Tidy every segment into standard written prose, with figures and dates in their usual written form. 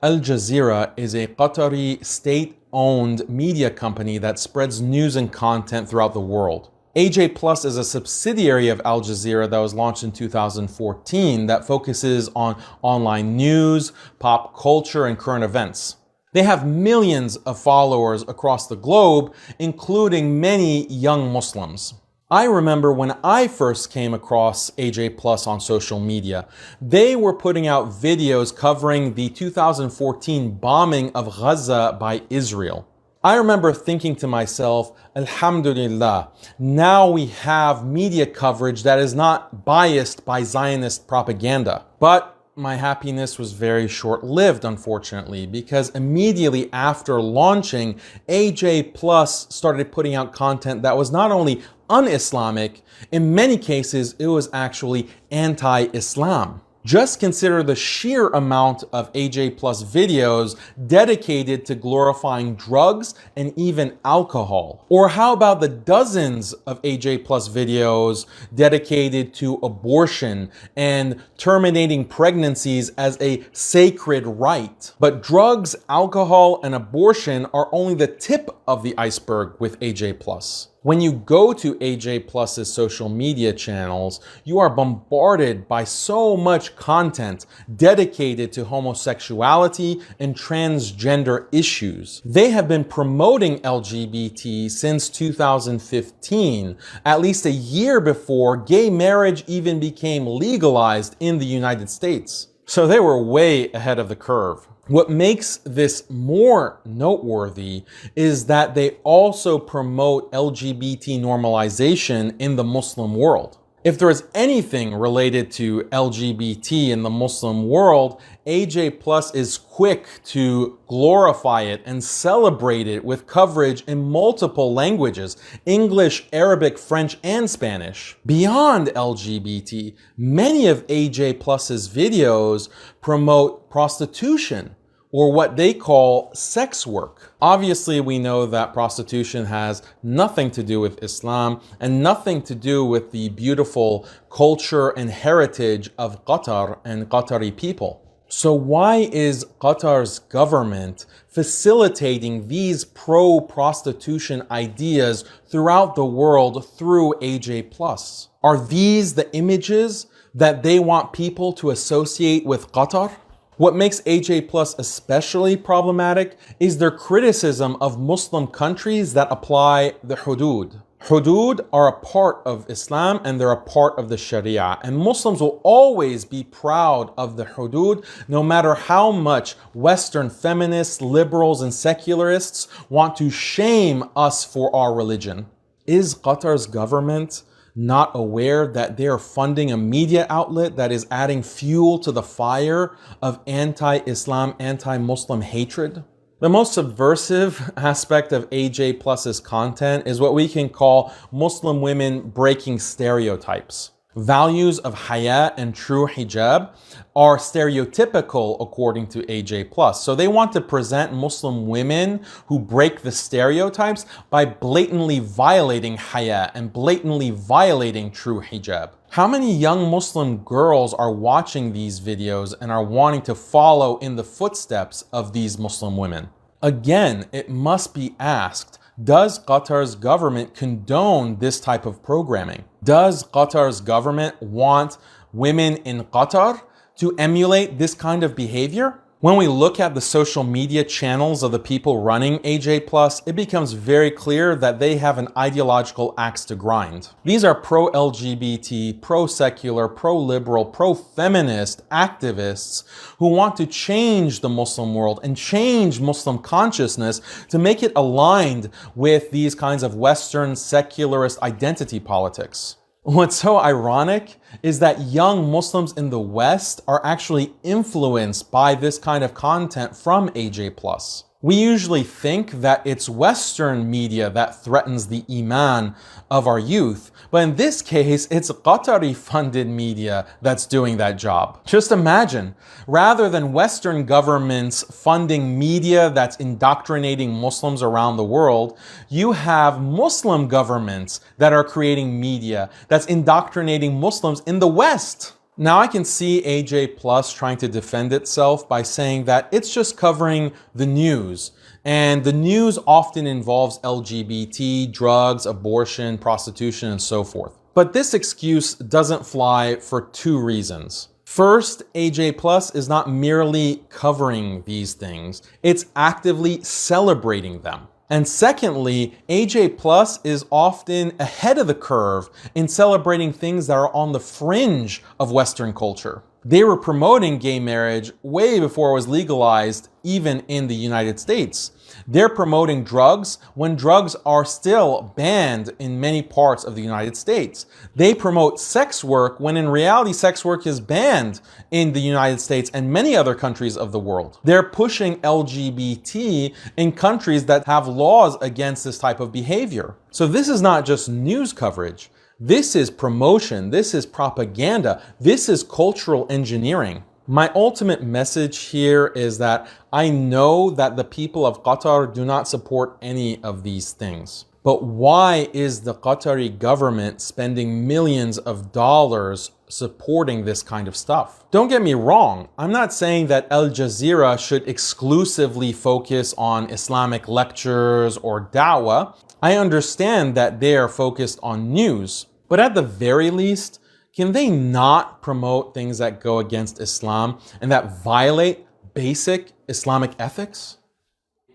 Al Jazeera is a Qatari state-owned media company that spreads news and content throughout the world. AJ Plus is a subsidiary of Al Jazeera that was launched in 2014 that focuses on online news, pop culture, and current events. They have millions of followers across the globe, including many young Muslims. I remember when I first came across AJ Plus on social media, they were putting out videos covering the 2014 bombing of Gaza by Israel. I remember thinking to myself, Alhamdulillah, now we have media coverage that is not biased by Zionist propaganda. But my happiness was very short-lived, unfortunately, because immediately after launching, AJ Plus started putting out content that was not only un-Islamic, in many cases, it was actually anti-Islam. Just consider the sheer amount of AJ Plus videos dedicated to glorifying drugs and even alcohol. Or how about the dozens of AJ Plus videos dedicated to abortion and terminating pregnancies as a sacred right? But drugs, alcohol, and abortion are only the tip of the iceberg with AJ Plus. When you go to AJ Plus's social media channels, you are bombarded by so much content dedicated to homosexuality and transgender issues. They have been promoting LGBT since 2015, at least a year before gay marriage even became legalized in the United States. So they were way ahead of the curve. What makes this more noteworthy is that they also promote LGBT normalization in the Muslim world. If there is anything related to LGBT in the Muslim world, AJ Plus is quick to glorify it and celebrate it with coverage in multiple languages: English, Arabic, French, and Spanish. Beyond LGBT, many of AJ Plus's videos promote prostitution, or what they call sex work. Obviously, we know that prostitution has nothing to do with Islam and nothing to do with the beautiful culture and heritage of Qatar and Qatari people. So why is Qatar's government facilitating these pro-prostitution ideas throughout the world through AJ Plus? Are these the images that they want people to associate with Qatar? What makes AJ Plus especially problematic is their criticism of Muslim countries that apply the hudud. Hudud are a part of Islam and they're a part of the Sharia. And Muslims will always be proud of the hudud, no matter how much Western feminists, liberals, and secularists want to shame us for our religion. Is Qatar's government not aware that they are funding a media outlet that is adding fuel to the fire of anti-Islam, anti-Muslim hatred? The most subversive aspect of AJ Plus's content is what we can call Muslim women breaking stereotypes. Values of haya and true hijab are stereotypical according to AJ Plus. So they want to present Muslim women who break the stereotypes by blatantly violating haya and blatantly violating true hijab. How many young Muslim girls are watching these videos and are wanting to follow in the footsteps of these Muslim women? Again, it must be asked, does Qatar's government condone this type of programming? Does Qatar's government want women in Qatar to emulate this kind of behavior? When we look at the social media channels of the people running AJ Plus, it becomes very clear that they have an ideological axe to grind. These are pro-LGBT, pro-secular, pro-liberal, pro-feminist activists who want to change the Muslim world and change Muslim consciousness to make it aligned with these kinds of Western secularist identity politics. What's so ironic is that young Muslims in the West are actually influenced by this kind of content from AJ Plus. We usually think that it's Western media that threatens the iman of our youth, but in this case, it's Qatari-funded media that's doing that job. Just imagine, rather than Western governments funding media that's indoctrinating Muslims around the world, you have Muslim governments that are creating media that's indoctrinating Muslims in the West. Now I can see AJ Plus trying to defend itself by saying that it's just covering the news. And the news often involves LGBT, drugs, abortion, prostitution, and so forth. But this excuse doesn't fly for two reasons. First, AJ Plus is not merely covering these things, it's actively celebrating them. And secondly, AJ Plus is often ahead of the curve in celebrating things that are on the fringe of Western culture. They were promoting gay marriage way before it was legalized, even in the United States. They're promoting drugs when drugs are still banned in many parts of the United States. They promote sex work when in reality sex work is banned in the United States and many other countries of the world. They're pushing LGBT in countries that have laws against this type of behavior. So this is not just news coverage. This is promotion. This is propaganda. This is cultural engineering. My ultimate message here is that I know that the people of Qatar do not support any of these things. But why is the Qatari government spending millions of dollars supporting this kind of stuff? Don't get me wrong. I'm not saying that Al Jazeera should exclusively focus on Islamic lectures or da'wah. I understand that they are focused on news. But at the very least, can they not promote things that go against Islam and that violate basic Islamic ethics?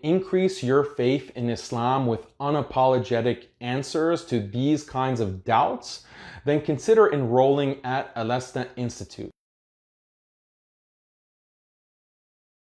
Increase your faith in Islam with unapologetic answers to these kinds of doubts, then consider enrolling at Al Institute.